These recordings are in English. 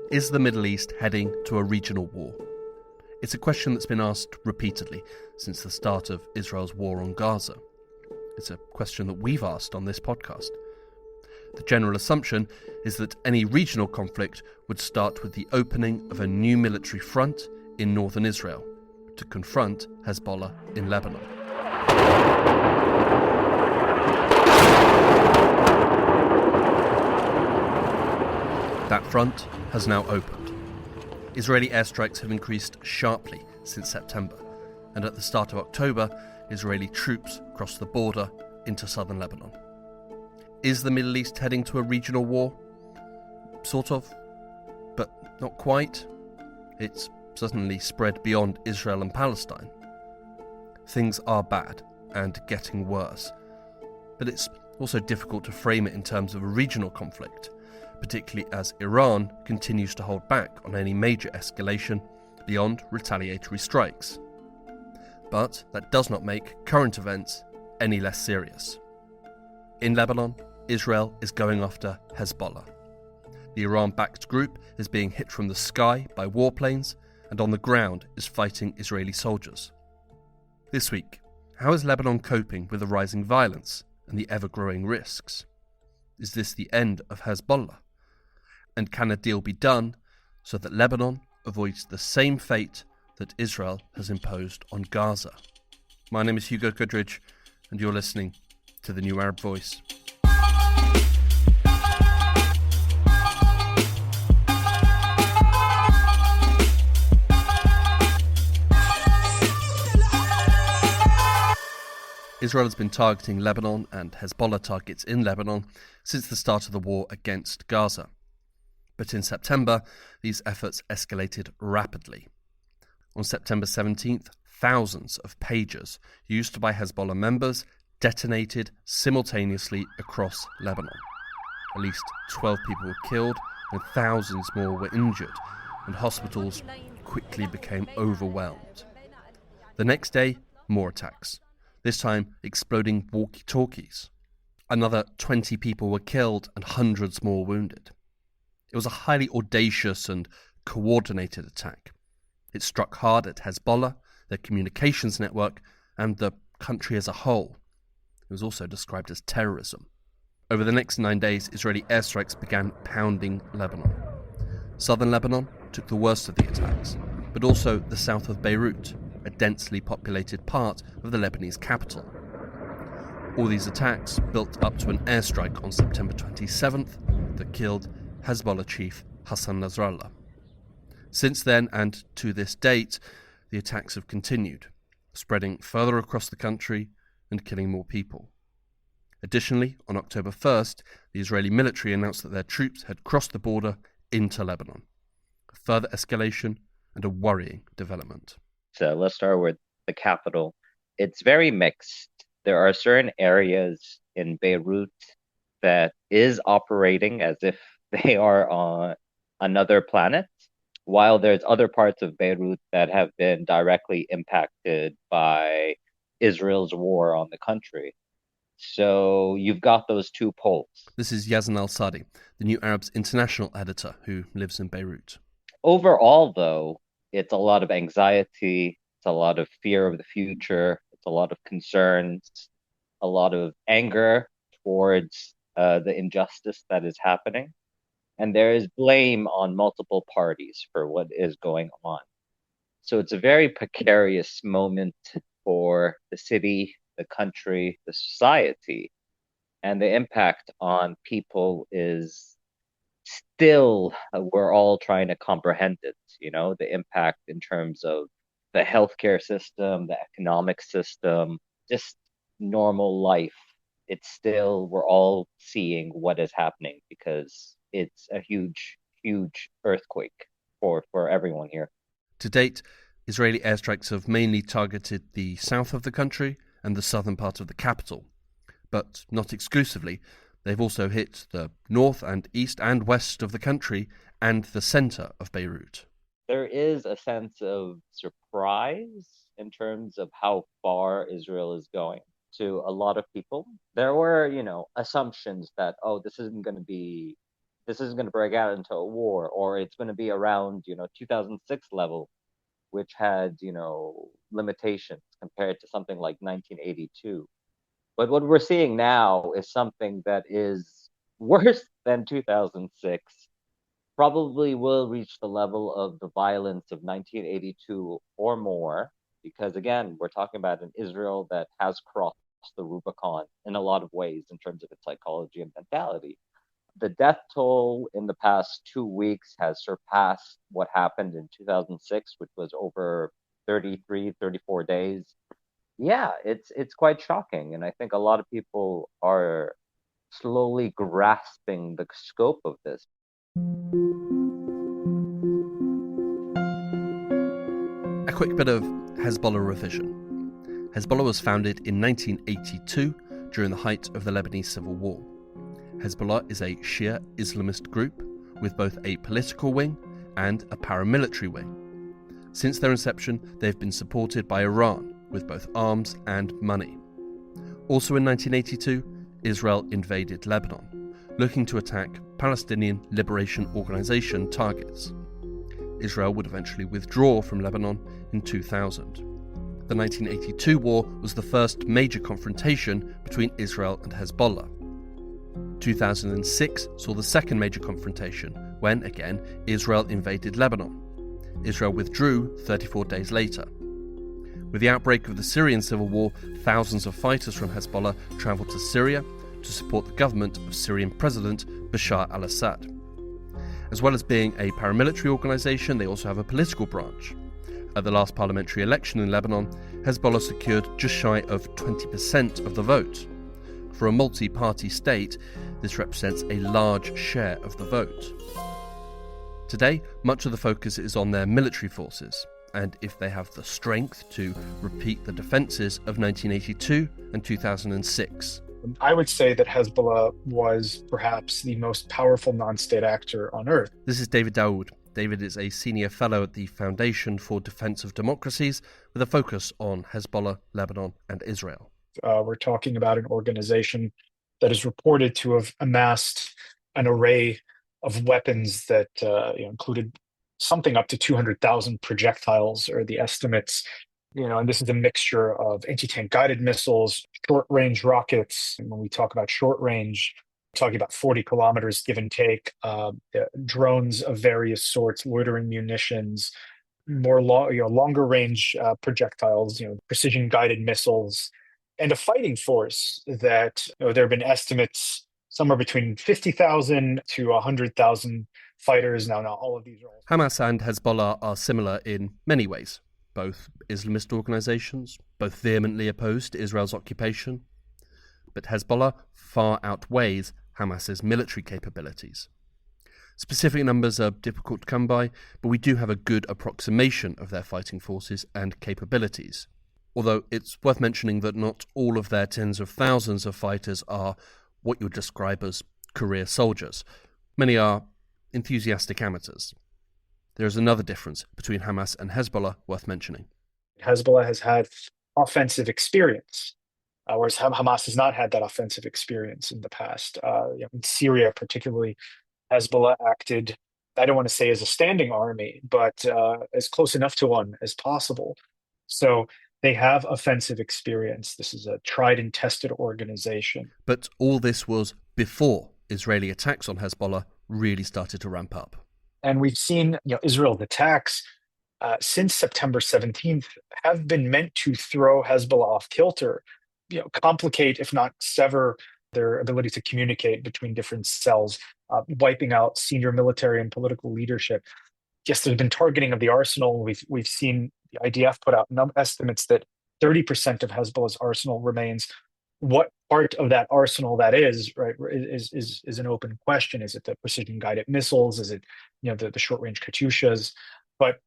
Is the Middle East heading to a regional war? It's a question that's been asked repeatedly since the start of Israel's war on Gaza. It's a question that we've asked on this podcast. The general assumption is that any regional conflict would start with the opening of a new military front in northern Israel to confront Hezbollah in Lebanon. That front has now opened. Israeli airstrikes have increased sharply since September, and at the start of October, Israeli troops crossed the border into southern Lebanon. Is the Middle East heading to a regional war? Sort of, but not quite. It's suddenly spread beyond Israel and Palestine. Things are bad and getting worse, but it's also difficult to frame it in terms of a regional conflict, particularly as Iran continues to hold back on any major escalation beyond retaliatory strikes. But that does not make current events any less serious. In Lebanon, Israel is going after Hezbollah. The Iran-backed group is being hit from the sky by warplanes and on the ground is fighting Israeli soldiers. This week, how is Lebanon coping with the rising violence and the ever-growing risks? Is this the end of Hezbollah? And can a deal be done so that Lebanon avoids the same fate that Israel has imposed on Gaza? My name is Hugo Goodridge, and you're listening to The New Arab Voice. Israel has been targeting Lebanon and Hezbollah targets in Lebanon since the start of the war against Gaza. But in September, these efforts escalated rapidly. On September 17th, thousands of pagers used by Hezbollah members detonated simultaneously across Lebanon. At least 12 people were killed and thousands more were injured, and hospitals quickly became overwhelmed. The next day, more attacks, this time exploding walkie-talkies. Another 20 people were killed and hundreds more wounded. It was a highly audacious and coordinated attack. It struck hard at Hezbollah, their communications network, and the country as a whole. It was also described as terrorism. Over the next 9 days, Israeli airstrikes began pounding Lebanon. Southern Lebanon took the worst of the attacks, but also the south of Beirut, a densely populated part of the Lebanese capital. All these attacks built up to an airstrike on September 27th that killed Hezbollah chief Hassan Nasrallah. Since then, and to this date, the attacks have continued, spreading further across the country and killing more people. Additionally, on October 1st, the Israeli military announced that their troops had crossed the border into Lebanon. A further escalation and a worrying development. So let's start with the capital. It's very mixed. There are certain areas in Beirut that is operating as if they are on another planet, while there's other parts of Beirut that have been directly impacted by Israel's war on the country. So you've got those two poles. This is Yazan al-Sadi, the New Arab's international editor who lives in Beirut. Overall, though, it's a lot of anxiety, it's a lot of fear of the future, it's a lot of concerns, a lot of anger towards the injustice that is happening. And there is blame on multiple parties for what is going on. So it's a very precarious moment for the city, the country, the society, and the impact on people is still, we're all trying to comprehend it, the impact in terms of the healthcare system, the economic system, just normal life. It's still, we're all seeing what is happening because it's a huge, huge earthquake for everyone here. To date, Israeli airstrikes have mainly targeted the south of the country and the southern part of the capital, but not exclusively. They've also hit the north and east and west of the country and the centre of Beirut. There is a sense of surprise in terms of how far Israel is going. To a lot of people, there were, assumptions that, this isn't going to be this is going to break out into a war, or it's going to be around, 2006 level, which had, limitations compared to something like 1982. But what we're seeing now is something that is worse than 2006, probably will reach the level of the violence of 1982 or more, because again, we're talking about an Israel that has crossed the Rubicon in a lot of ways in terms of its psychology and mentality. The death toll in the past 2 weeks has surpassed what happened in 2006, which was over 33, 34 days. Yeah, it's quite shocking. And I think a lot of people are slowly grasping the scope of this. A quick bit of Hezbollah revision. Hezbollah was founded in 1982 during the height of the Lebanese civil war. Hezbollah is a Shia Islamist group with both a political wing and a paramilitary wing. Since their inception, they've been supported by Iran with both arms and money. Also in 1982, Israel invaded Lebanon, looking to attack Palestinian Liberation Organization targets. Israel would eventually withdraw from Lebanon in 2000. The 1982 war was the first major confrontation between Israel and Hezbollah. 2006 saw the second major confrontation, when, again, Israel invaded Lebanon. Israel withdrew 34 days later. With the outbreak of the Syrian civil war, thousands of fighters from Hezbollah travelled to Syria to support the government of Syrian President Bashar al-Assad. As well as being a paramilitary organisation, they also have a political branch. At the last parliamentary election in Lebanon, Hezbollah secured just shy of 20% of the vote. For a multi-party state, this represents a large share of the vote. Today, much of the focus is on their military forces, and if they have the strength to repeat the defences of 1982 and 2006. I would say that Hezbollah was perhaps the most powerful non-state actor on earth. This is David Daoud. David is a senior fellow at the Foundation for Defense of Democracies with a focus on Hezbollah, Lebanon, and Israel. We're talking about an organization that is reported to have amassed an array of weapons that included something up to 200,000 projectiles, are the estimates. And this is a mixture of anti-tank guided missiles, short-range rockets. And when we talk about short-range, we're talking about 40 kilometers, give and take, drones of various sorts, loitering munitions, longer-range projectiles, precision-guided missiles, and a fighting force that there have been estimates somewhere between 50,000 to 100,000 fighters. Now, not all of these are all... Hamas and Hezbollah are similar in many ways. Both Islamist organizations, both vehemently opposed to Israel's occupation. But Hezbollah far outweighs Hamas's military capabilities. Specific numbers are difficult to come by, but we do have a good approximation of their fighting forces and capabilities. Although it's worth mentioning that not all of their tens of thousands of fighters are what you would describe as career soldiers. Many are enthusiastic amateurs. There is another difference between Hamas and Hezbollah worth mentioning. Hezbollah has had offensive experience, whereas Hamas has not had that offensive experience in the past. In Syria, particularly, Hezbollah acted, I don't want to say as a standing army, but as close enough to one as possible. So they have offensive experience. This is a tried and tested organization. But all this was before Israeli attacks on Hezbollah really started to ramp up. And we've seen Israel's attacks since September 17th have been meant to throw Hezbollah off kilter, complicate, if not sever, their ability to communicate between different cells, wiping out senior military and political leadership. Yes, there's been targeting of the arsenal. We've seen the IDF put out estimates that 30% of Hezbollah's arsenal remains. What part of that arsenal that is, right, is an open question. Is it the precision guided missiles? Is it the short range Katyushas? But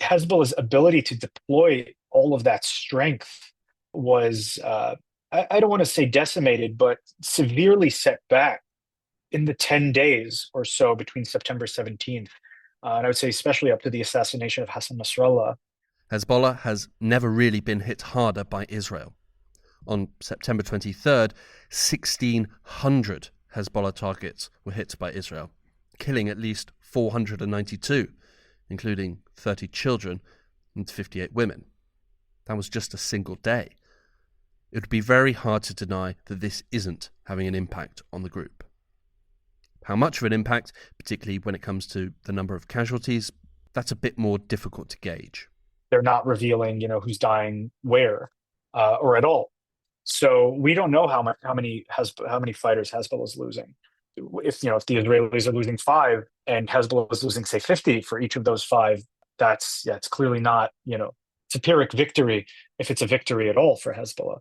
Hezbollah's ability to deploy all of that strength was I don't want to say decimated, but severely set back in the 10 days or so between September 17th, and I would say especially up to the assassination of Hassan Nasrallah. Hezbollah has never really been hit harder by Israel. On September 23rd, 1,600 Hezbollah targets were hit by Israel. killing at least 492, including 30 children and 58 women. That was just a single day. It would be very hard to deny that this isn't having an impact on the group. How much of an impact, particularly when it comes to the number of casualties, that's a bit more difficult to gauge. They're not revealing, who's dying where, or at all. So we don't know how many fighters Hezbollah is losing. If the Israelis are losing 5 and Hezbollah is losing, say, 50 for each of those 5, it's clearly not, it's a Pyrrhic victory, if it's a victory at all for Hezbollah.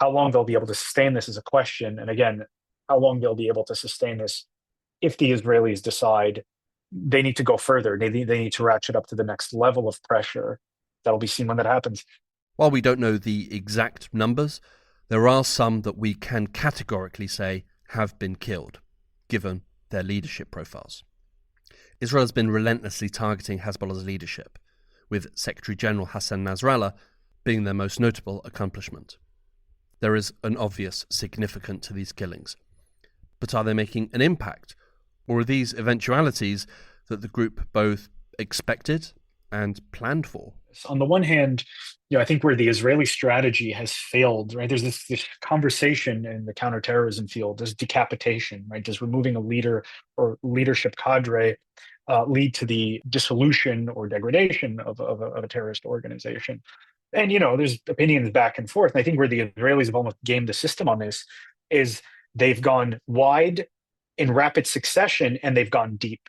How long they'll be able to sustain this is a question. And again, how long they'll be able to sustain this if the Israelis decide they need to go further, they need to ratchet up to the next level of pressure. That'll be seen when that happens. While we don't know the exact numbers, there are some that we can categorically say have been killed, given their leadership profiles. Israel has been relentlessly targeting Hezbollah's leadership, with Secretary General Hassan Nasrallah being their most notable accomplishment. There is an obvious significance to these killings. But are they making an impact? Or are these eventualities that the group both expected and planned for? On the one hand, I think where the Israeli strategy has failed, right? There's this conversation in the counterterrorism field, this decapitation, right? Does removing a leader or leadership cadre lead to the dissolution or degradation of a terrorist organization? And, there's opinions back and forth. And I think where the Israelis have almost gamed the system on this is they've gone wide in rapid succession and they've gone deep,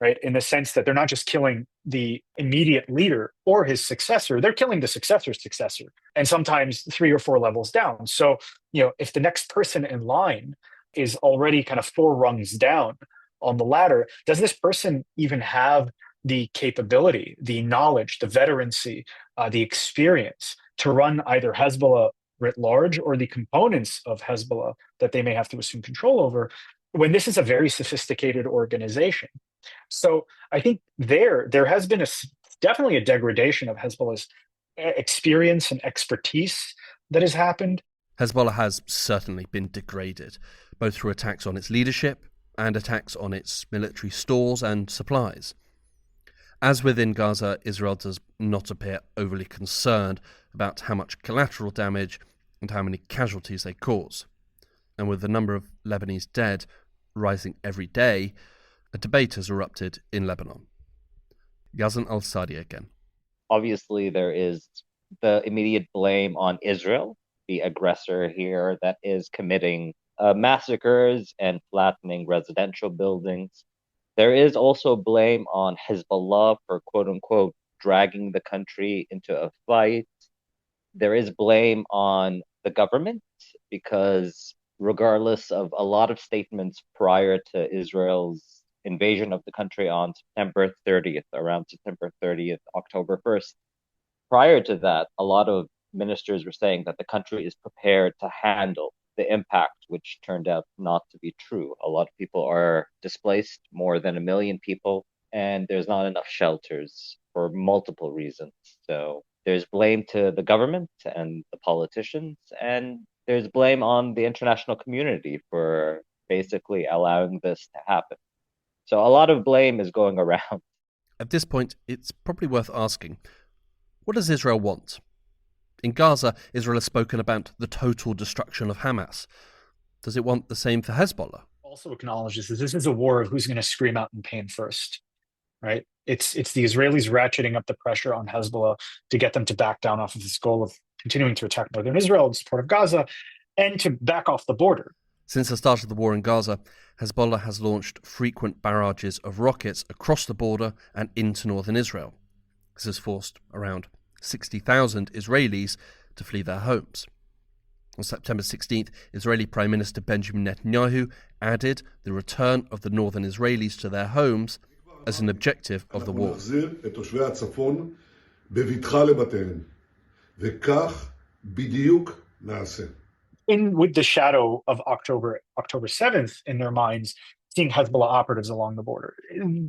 right? In the sense that they're not just killing the immediate leader or his successor, they're killing the successor's successor, and sometimes 3 or 4 levels down. So, if the next person in line is already kind of 4 rungs down on the ladder, does this person even have the capability, the knowledge, the veterancy, the experience to run either Hezbollah writ large or the components of Hezbollah that they may have to assume control over, when this is a very sophisticated organization? So I think there has been definitely a degradation of Hezbollah's experience and expertise that has happened. Hezbollah has certainly been degraded, both through attacks on its leadership and attacks on its military stores and supplies. As within Gaza, Israel does not appear overly concerned about how much collateral damage and how many casualties they cause. And with the number of Lebanese dead rising every day, a debate has erupted in Lebanon. Yazan al-Sadi again. Obviously, there is the immediate blame on Israel, the aggressor here, that is committing massacres and flattening residential buildings. There is also blame on Hezbollah for, quote unquote, dragging the country into a fight. There is blame on the government because, regardless of a lot of statements prior to Israel's invasion of the country on September 30th, around September 30th, October 1st, prior to that, a lot of ministers were saying that the country is prepared to handle the impact, which turned out not to be true. A lot of people are displaced, more than 1 million people, and there's not enough shelters for multiple reasons. So there's blame to the government and the politicians, and there's blame on the international community for basically allowing this to happen. So a lot of blame is going around. At this point, it's probably worth asking, what does Israel want? In Gaza, Israel has spoken about the total destruction of Hamas. Does it want the same for Hezbollah? Also acknowledges that this is a war of who's going to scream out in pain first, right? It's the Israelis ratcheting up the pressure on Hezbollah to get them to back down off of this goal of continuing to attack northern Israel in support of Gaza and to back off the border. Since the start of the war in Gaza, Hezbollah has launched frequent barrages of rockets across the border and into northern Israel. This has forced around 60,000 Israelis to flee their homes. On September 16th, Israeli Prime Minister Benjamin Netanyahu added the return of the northern Israelis to their homes as an objective of the war. With the shadow of October 7th in their minds, seeing Hezbollah operatives along the border,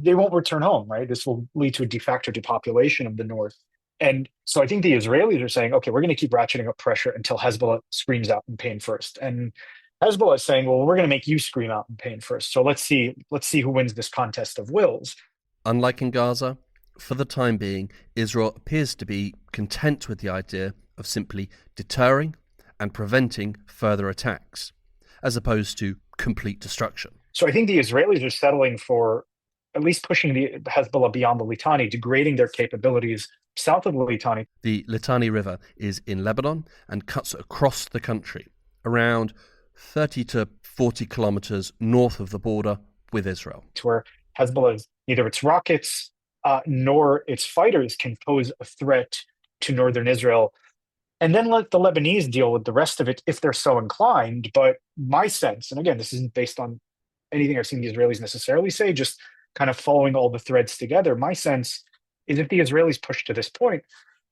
they won't return home, right? This will lead to a de facto depopulation of the north. And so I think the Israelis are saying, okay, we're going to keep ratcheting up pressure until Hezbollah screams out in pain first. And Hezbollah is saying, well, we're going to make you scream out in pain first. So let's see who wins this contest of wills. Unlike in Gaza, for the time being, Israel appears to be content with the idea of simply deterring and preventing further attacks, as opposed to complete destruction. So I think the Israelis are settling for at least pushing the Hezbollah beyond the Litani, degrading their capabilities south of the Litani. The Litani River is in Lebanon and cuts across the country, around 30 to 40 kilometers north of the border with Israel. To where Hezbollah, neither its rockets nor its fighters can pose a threat to northern Israel. And then let the Lebanese deal with the rest of it if they're so inclined. But my sense, and again, this isn't based on anything I've seen the Israelis necessarily say, just kind of following all the threads together, my sense is if the Israelis push to this point,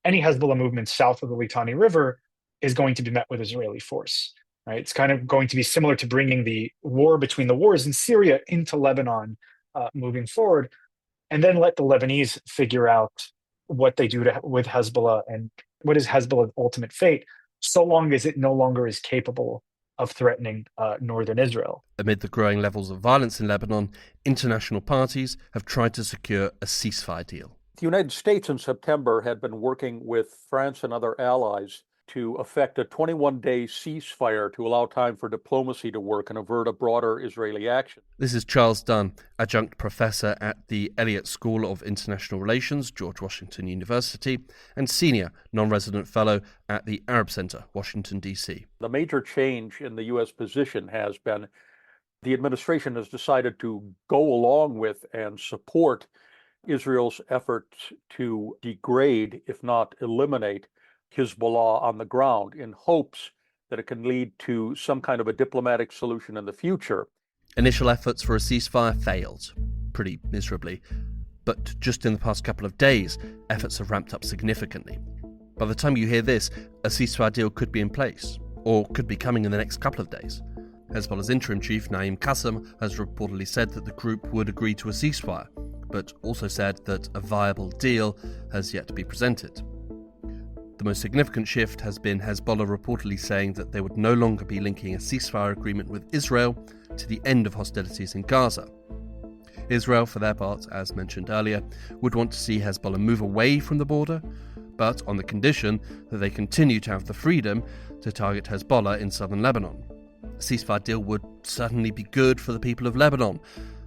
any Hezbollah movement south of the Litani River is going to be met with Israeli force. Right? It's kind of going to be similar to bringing the war between the wars in Syria into Lebanon moving forward, and then let the Lebanese figure out what they do with Hezbollah and what is Hezbollah's ultimate fate, so long as it no longer is capable of threatening northern Israel. Amid the growing levels of violence in Lebanon, international parties have tried to secure a ceasefire deal. The United States in September had been working with France and other allies to effect a 21-day ceasefire to allow time for diplomacy to work and avert a broader Israeli action. This is Charles Dunn, adjunct professor at the Elliott School of International Relations, George Washington University, and senior non-resident fellow at the Arab Center, Washington, D.C. The major change in the U.S. position has been the administration has decided to go along with and support Israel's efforts to degrade, if not eliminate, Hezbollah on the ground in hopes that it can lead to some kind of a diplomatic solution in the future. Initial efforts for a ceasefire failed, pretty miserably, but just in the past couple of days, efforts have ramped up significantly. By the time you hear this, a ceasefire deal could be in place, or could be coming in the next couple of days. Hezbollah's interim chief, Naim Qassem, has reportedly said that the group would agree to a ceasefire, but also said that a viable deal has yet to be presented. The most significant shift has been Hezbollah reportedly saying that they would no longer be linking a ceasefire agreement with Israel to the end of hostilities in Gaza. Israel, for their part, as mentioned earlier, would want to see Hezbollah move away from the border, but on the condition that they continue to have the freedom to target Hezbollah in southern Lebanon. A ceasefire deal would certainly be good for the people of Lebanon,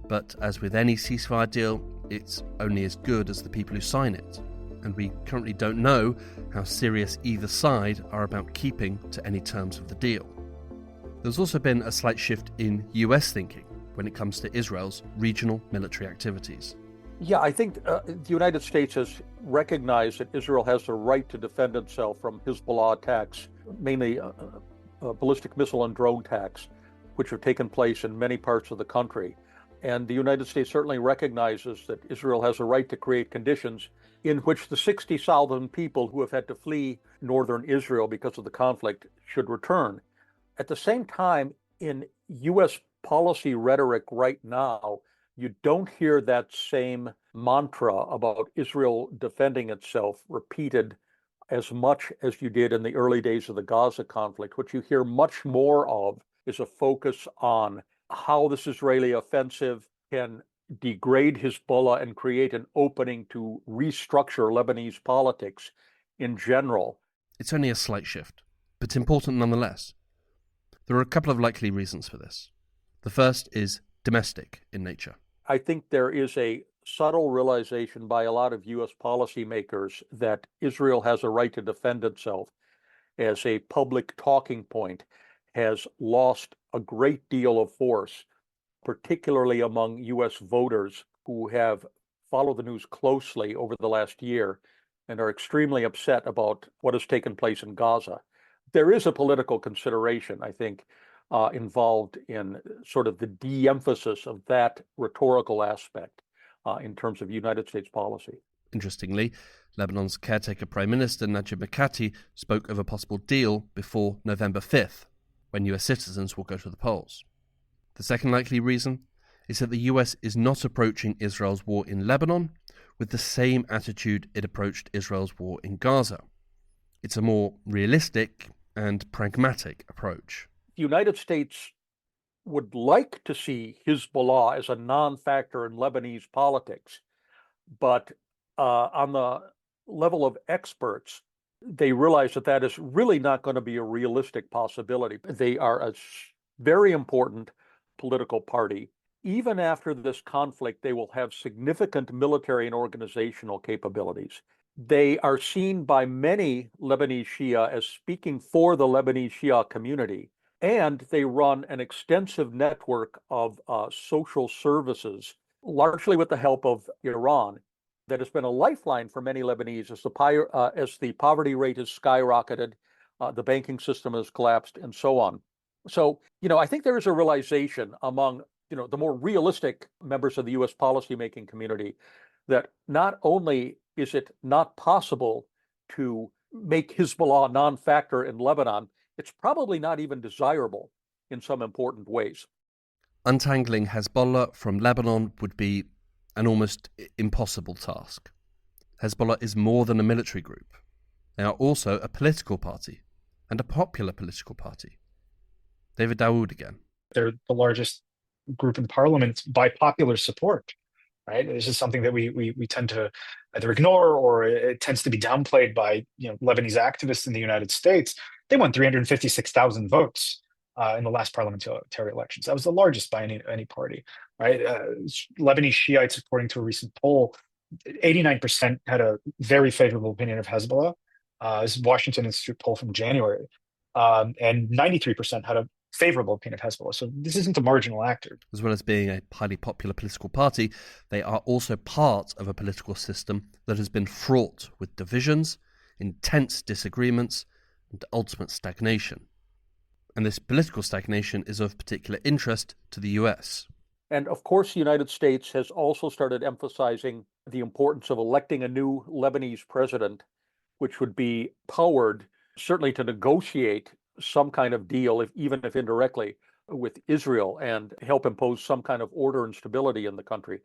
but as with any ceasefire deal, it's only as good as the people who sign it. And we currently don't know how serious either side are about keeping to any terms of the deal. There's also been a slight shift in US thinking when it comes to Israel's regional military activities. Yeah, I think the United States has recognized that Israel has the right to defend itself from Hezbollah attacks, mainly ballistic missile and drone attacks, which have taken place in many parts of the country. And the United States certainly recognizes that Israel has a right to create conditions in which the 60,000 people who have had to flee northern Israel because of the conflict should return. At the same time, in U.S. policy rhetoric right now, you don't hear that same mantra about Israel defending itself repeated as much as you did in the early days of the Gaza conflict. What you hear much more of is a focus on how this Israeli offensive can degrade Hezbollah and create an opening to restructure Lebanese politics in general. It's only a slight shift, but important nonetheless. There are a couple of likely reasons for this. The first is domestic in nature. I think there is a subtle realization by a lot of U.S. policymakers that Israel has a right to defend itself as a public talking point, has lost a great deal of force, particularly among U.S. voters who have followed the news closely over the last year and are extremely upset about what has taken place in Gaza. There is a political consideration, I think, involved in sort of the de-emphasis of that rhetorical aspect in terms of United States policy. Interestingly, Lebanon's caretaker Prime Minister Najib Mikati spoke of a possible deal before November 5th, when US citizens will go to the polls. The second likely reason is that the US is not approaching Israel's war in Lebanon with the same attitude it approached Israel's war in Gaza. It's a more realistic and pragmatic approach. The United States would like to see Hezbollah as a non-factor in Lebanese politics, but on the level of experts, they realize that that is really not going to be a realistic possibility. They are a very important political party. Even after this conflict, they will have significant military and organizational capabilities. They are seen by many Lebanese Shia as speaking for the Lebanese Shia community, and they run an extensive network of social services, largely with the help of Iran, that has been a lifeline for many Lebanese as the poverty rate has skyrocketed, the banking system has collapsed, and so on. So, I think there is a realization among, the more realistic members of the U.S. policymaking community that not only is it not possible to make Hezbollah non-factor in Lebanon, it's probably not even desirable in some important ways. Untangling Hezbollah from Lebanon would be an almost impossible task. Hezbollah is more than a military group. They are also a political party, and a popular political party. David Dawood again. They're the largest group in parliament by popular support, right? This is something that we tend to either ignore, or it tends to be downplayed by Lebanese activists in the United States. They won 356,000 votes in the last parliamentary elections. That was the largest by any party, right? Lebanese Shiites, according to a recent poll, 89% had a very favorable opinion of Hezbollah. This is Washington Institute poll from January, and 93% had a favorable opinion of Hezbollah. So this isn't a marginal actor. As well as being a highly popular political party, they are also part of a political system that has been fraught with divisions, intense disagreements, and ultimate stagnation. And this political stagnation is of particular interest to the US. And of course, the United States has also started emphasizing the importance of electing a new Lebanese president, which would be powered certainly to negotiate some kind of deal, even if indirectly, with Israel and help impose some kind of order and stability in the country.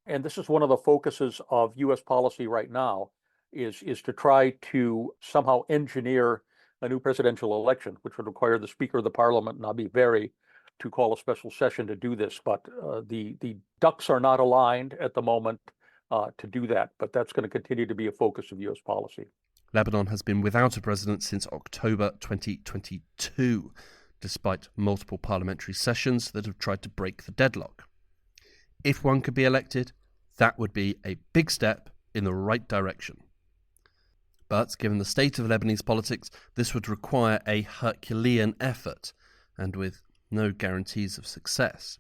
And this is one of the focuses of U.S. policy right now, is to try to somehow engineer a new presidential election, which would require the Speaker of the Parliament, Nabi Berri, to call a special session to do this. But the ducks are not aligned at the moment to do that. But that's going to continue to be a focus of U.S. policy. Lebanon has been without a president since October 2022, despite multiple parliamentary sessions that have tried to break the deadlock. If one could be elected, that would be a big step in the right direction. But given the state of Lebanese politics, this would require a Herculean effort, and with no guarantees of success.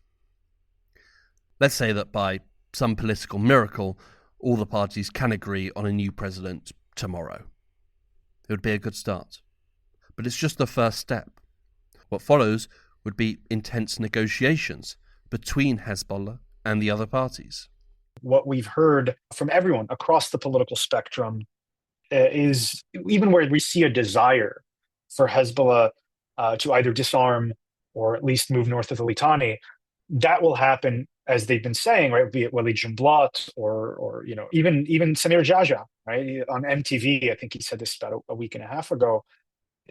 Let's say that by some political miracle, all the parties can agree on a new president tomorrow. It would be a good start. But it's just the first step. What follows would be intense negotiations between Hezbollah and the other parties. What we've heard from everyone across the political spectrum is, even where we see a desire for Hezbollah to either disarm or at least move north of the Litani, that will happen, as they've been saying, right? Be it Walid Jumblat or even Samir Jaja, right? On MTV, I think he said this about a week and a half ago.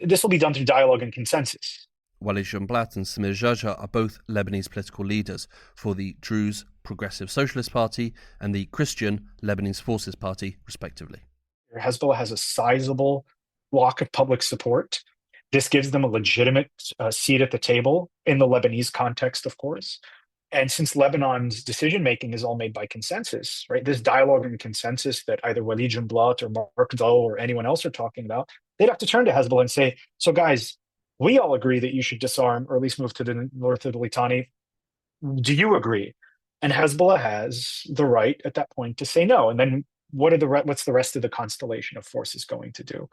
This will be done through dialogue and consensus. Walid Jumblat and Samir Jaja are both Lebanese political leaders for the Druze Progressive Socialist Party and the Christian Lebanese Forces Party, respectively. Hezbollah has a sizable block of public support. This gives them a legitimate seat at the table in the Lebanese context, of course. And since Lebanon's decision-making is all made by consensus, right, this dialogue and consensus that either Walid Jumblat or Mark Doe or anyone else are talking about, they'd have to turn to Hezbollah and say, so guys, we all agree that you should disarm or at least move to the north of the Litani. Do you agree? And Hezbollah has the right at that point to say no. And then what's the rest of the constellation of forces going to do?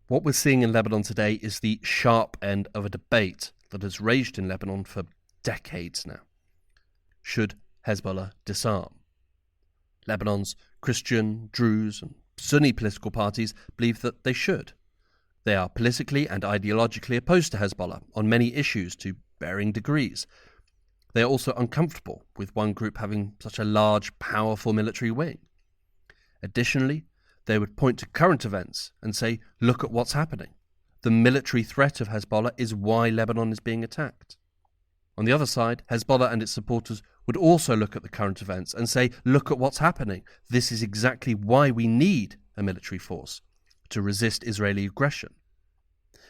What we're seeing in Lebanon today is the sharp end of a debate that has raged in Lebanon for decades now. Should Hezbollah disarm? Lebanon's Christian, Druze and Sunni political parties believe that they should. They are politically and ideologically opposed to Hezbollah on many issues to varying degrees. They are also uncomfortable with one group having such a large, powerful military wing. Additionally, they would point to current events and say, look at what's happening. The military threat of Hezbollah is why Lebanon is being attacked. On the other side, Hezbollah and its supporters would also look at the current events and say, look at what's happening. This is exactly why we need a military force, to resist Israeli aggression.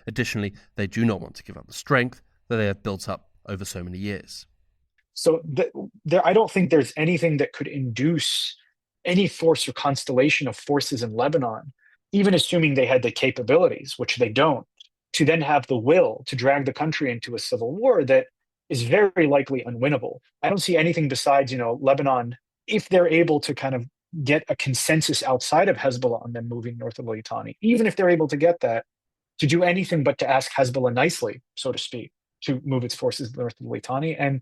Additionally, they do not want to give up the strength that they have built up over so many years. So I don't think there's anything that could induce any force or constellation of forces in Lebanon, even assuming they had the capabilities, which they don't, to then have the will to drag the country into a civil war that is very likely unwinnable. I don't see anything besides, Lebanon, if they're able to kind of get a consensus outside of Hezbollah on them moving north of the Litani, even if they're able to get that, to do anything but to ask Hezbollah nicely, so to speak, to move its forces north of the Litani. And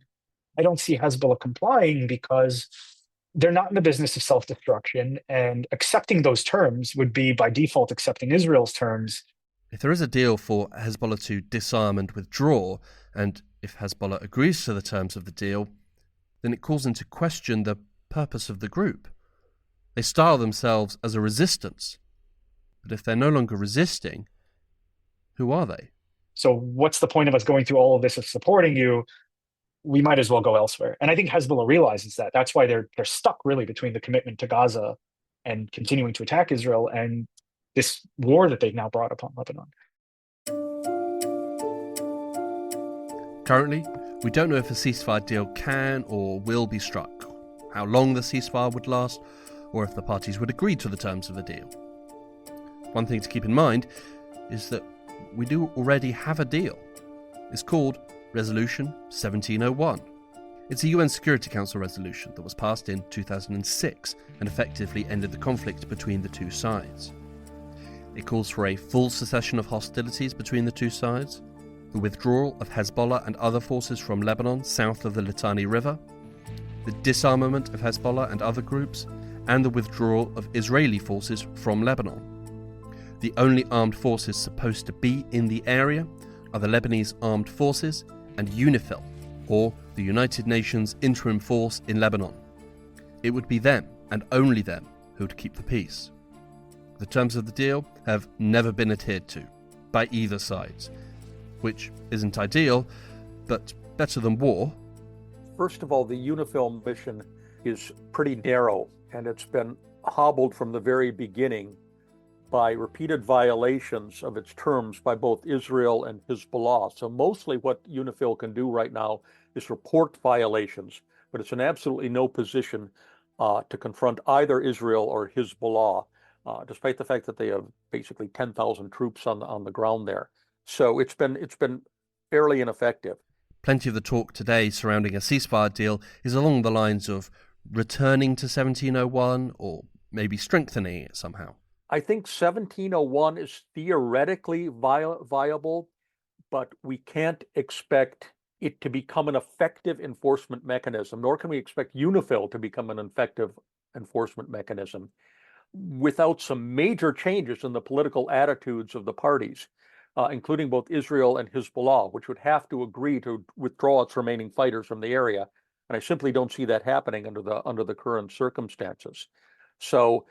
I don't see Hezbollah complying because they're not in the business of self-destruction, and accepting those terms would be by default accepting Israel's terms. If there is a deal for Hezbollah to disarm and withdraw, and if Hezbollah agrees to the terms of the deal, then it calls into question the purpose of the group. They style themselves as a resistance, but if they're no longer resisting, who are they? So what's the point of us going through all of this of supporting you? We might as well go elsewhere. And I think Hezbollah realizes that. That's why they're stuck really between the commitment to Gaza and continuing to attack Israel and this war that they've now brought upon Lebanon. Currently, we don't know if a ceasefire deal can or will be struck, how long the ceasefire would last, or if the parties would agree to the terms of the deal. One thing to keep in mind is that we do already have a deal. It's called Resolution 1701. It's a UN Security Council resolution that was passed in 2006 and effectively ended the conflict between the two sides. It calls for a full cessation of hostilities between the two sides, the withdrawal of Hezbollah and other forces from Lebanon south of the Litani River, the disarmament of Hezbollah and other groups, and the withdrawal of Israeli forces from Lebanon. The only armed forces supposed to be in the area are the Lebanese Armed Forces and UNIFIL, or the United Nations Interim Force in Lebanon. It would be them, and only them, who would keep the peace. The terms of the deal have never been adhered to, by either sides, which isn't ideal, but better than war. First of all, the UNIFIL mission is pretty narrow, and it's been hobbled from the very beginning by repeated violations of its terms by both Israel and Hezbollah. So mostly what UNIFIL can do right now is report violations, but it's in absolutely no position to confront either Israel or Hezbollah, despite the fact that they have basically 10,000 troops on the ground there. So it's been fairly ineffective. Plenty of the talk today surrounding a ceasefire deal is along the lines of returning to 1701 or maybe strengthening it somehow. I think 1701 is theoretically viable, but we can't expect it to become an effective enforcement mechanism, nor can we expect UNIFIL to become an effective enforcement mechanism without some major changes in the political attitudes of the parties, including both Israel and Hezbollah, which would have to agree to withdraw its remaining fighters from the area. And I simply don't see that happening under the current circumstances. So,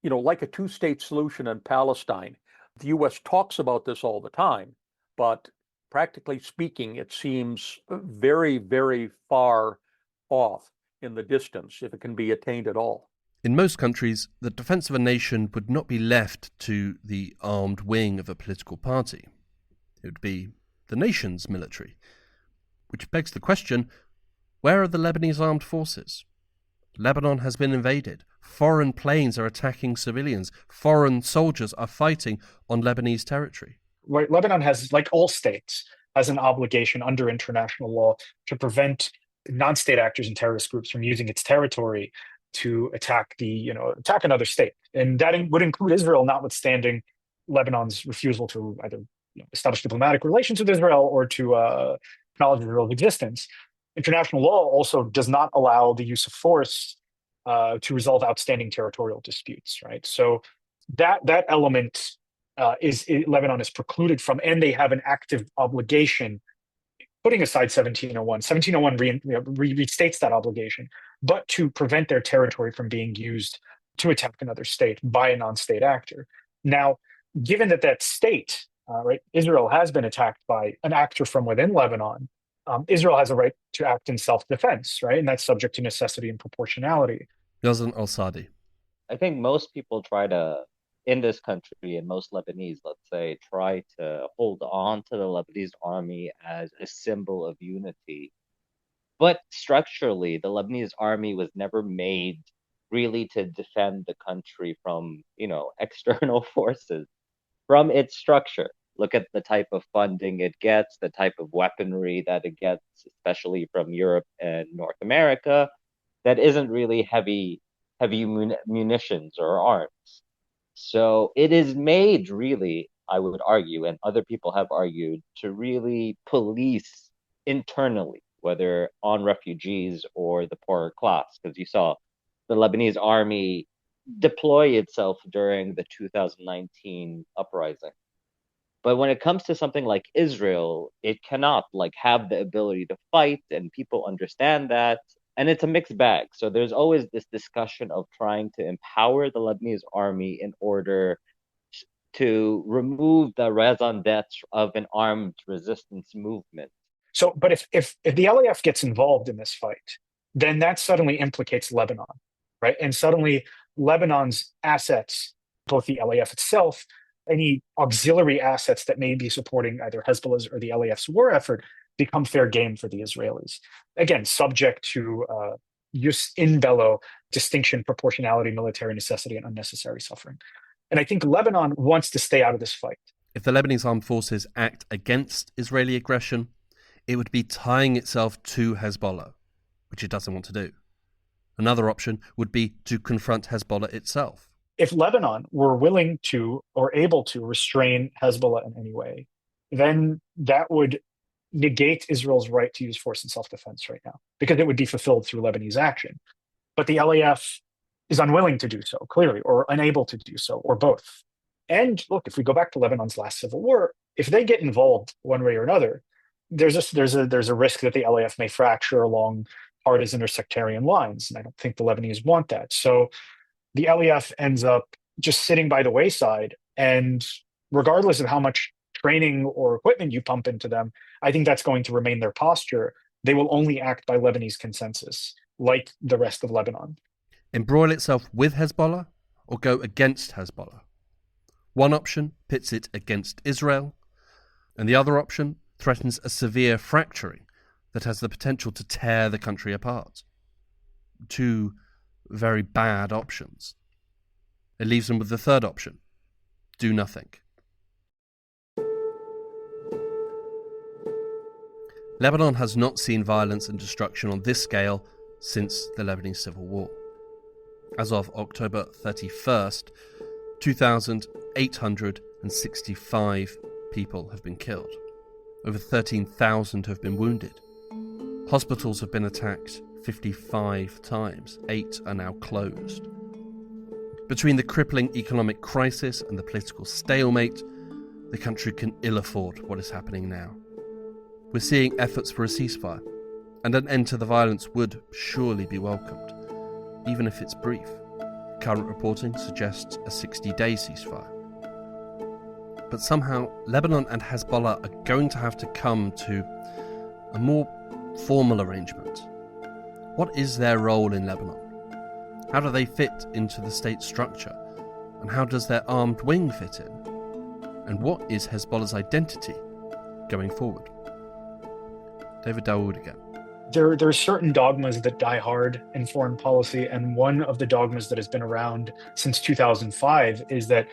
like a two-state solution in Palestine, the U.S. talks about this all the time, but practically speaking, it seems very, very far off in the distance, if it can be attained at all. In most countries, the defence of a nation would not be left to the armed wing of a political party. It would be the nation's military. Which begs the question, where are the Lebanese armed forces? Lebanon has been invaded. Foreign planes are attacking civilians. Foreign soldiers are fighting on Lebanese territory. Right. Lebanon has, like all states, has an obligation under international law to prevent non-state actors and terrorist groups from using its territory to attack another state. And that would include Israel, notwithstanding Lebanon's refusal to either establish diplomatic relations with Israel or to acknowledge Israel's existence. International law also does not allow the use of force to resolve outstanding territorial disputes, right? So that element Lebanon is precluded from, and they have an active obligation, putting aside 1701. 1701 restates that obligation, but to prevent their territory from being used to attack another state by a non-state actor. Now, given that state, Israel has been attacked by an actor from within Lebanon, Israel has a right to act in self-defense, right? And that's subject to necessity and proportionality. Yazan al-Sadi. I think most people try to, in this country, and most Lebanese, let's say, try to hold on to the Lebanese army as a symbol of unity. But structurally, the Lebanese army was never made really to defend the country from, external forces. From its structure, look at the type of funding it gets, the type of weaponry that it gets, especially from Europe and North America, that isn't really heavy munitions or arms. So it is made, really, I would argue, and other people have argued, to really police internally, whether on refugees or the poorer class, because you saw the Lebanese army deploy itself during the 2019 uprising. But when it comes to something like Israel, it cannot have the ability to fight, and people understand that. And it's a mixed bag. So there's always this discussion of trying to empower the Lebanese army in order to remove the raison d'etre of an armed resistance movement. So, but if the LAF gets involved in this fight, then that suddenly implicates Lebanon, right? And suddenly Lebanon's assets, both the LAF itself, any auxiliary assets that may be supporting either Hezbollah's or the LAF's war effort, become fair game for the Israelis. Again, subject to jus in bello, distinction, proportionality, military necessity, and unnecessary suffering. And I think Lebanon wants to stay out of this fight. If the Lebanese armed forces act against Israeli aggression, it would be tying itself to Hezbollah, which it doesn't want to do. Another option would be to confront Hezbollah itself. If Lebanon were willing to or able to restrain Hezbollah in any way, then that would negate Israel's right to use force in self-defense right now, because it would be fulfilled through Lebanese action. But the LAF is unwilling to do so, clearly, or unable to do so, or both. And look, if we go back to Lebanon's last civil war, if they get involved one way or another, there's a risk that the LAF may fracture along partisan or sectarian lines, and I don't think the Lebanese want that. So the LAF ends up just sitting by the wayside, and regardless of how much training or equipment you pump into them, I think that's going to remain their posture. They will only act by Lebanese consensus, like the rest of Lebanon. Embroil itself with Hezbollah or go against Hezbollah? One option pits it against Israel, and the other option threatens a severe fracturing that has the potential to tear the country apart. Two very bad options. It leaves them with the third option: do nothing. Lebanon has not seen violence and destruction on this scale since the Lebanese Civil War. As of October 31st, 2,865 people have been killed. Over 13,000 have been wounded. Hospitals have been attacked 55 times. 8 are now closed. Between the crippling economic crisis and the political stalemate, the country can ill afford what is happening now. We're seeing efforts for a ceasefire, and an end to the violence would surely be welcomed, even if it's brief. Current reporting suggests a 60-day ceasefire. But somehow, Lebanon and Hezbollah are going to have to come to a more formal arrangement. What is their role in Lebanon? How do they fit into the state structure? And how does their armed wing fit in? And what is Hezbollah's identity going forward? David Dawood again. There are certain dogmas that die hard in foreign policy, and one of the dogmas that has been around since 2005 is that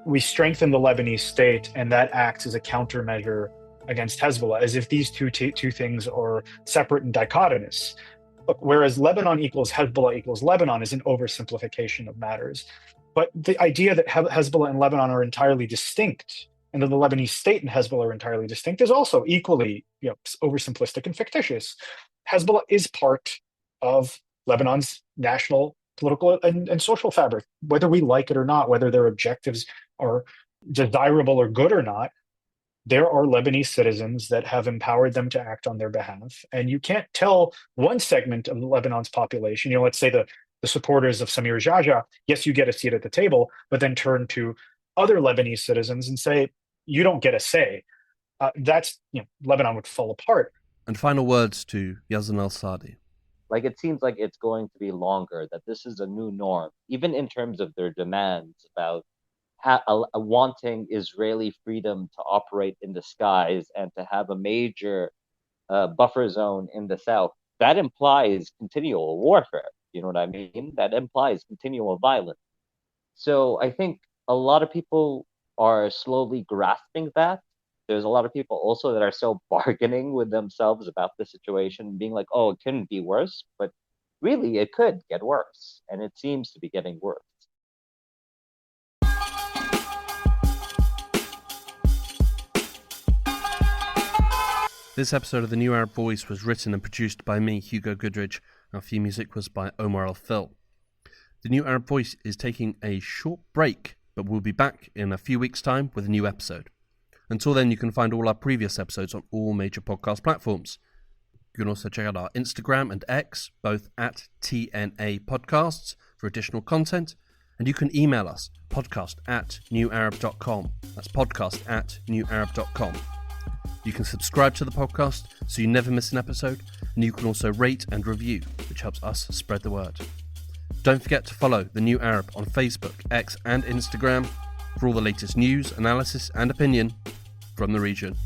we strengthen the Lebanese state, and that acts as a countermeasure against Hezbollah, as if these two things are separate and dichotomous. Look, whereas Lebanon equals Hezbollah equals Lebanon is an oversimplification of matters. But the idea that Hezbollah and Lebanon are entirely distinct, and that the Lebanese state and Hezbollah are entirely distinct, is also equally oversimplistic and fictitious. Hezbollah is part of Lebanon's national, political, and social fabric, whether we like it or not, whether their objectives are desirable or good or not. There are Lebanese citizens that have empowered them to act on their behalf. And you can't tell one segment of Lebanon's population, let's say the supporters of Samir Jaja, yes, you get a seat at the table, but then turn to other Lebanese citizens and say, you don't get a say. Lebanon would fall apart. And final words to Yazan al-Sadi. Like, it seems like it's going to be longer, that this is a new norm, even in terms of their demands about wanting Israeli freedom to operate in the skies and to have a major buffer zone in the south. That implies continual warfare. You know what I mean? That implies continual violence. So I think a lot of people are slowly grasping that. There's a lot of people also that are still bargaining with themselves about the situation, being like, oh, it couldn't be worse. But really, it could get worse. And it seems to be getting worse. This episode of The New Arab Voice was written and produced by me, Hugo Goodridge. Our theme music was by Omar Al-Fil. The New Arab Voice is taking a short break, but we'll be back in a few weeks' time with a new episode. Until then, you can find all our previous episodes on all major podcast platforms. You can also check out our Instagram and X, both at TNA Podcasts, for additional content. And you can email us, podcast@newarab.com. That's podcast@newarab.com. You can subscribe to the podcast so you never miss an episode, and you can also rate and review, which helps us spread the word. Don't forget to follow The New Arab on Facebook, X and Instagram for all the latest news, analysis and opinion from the region.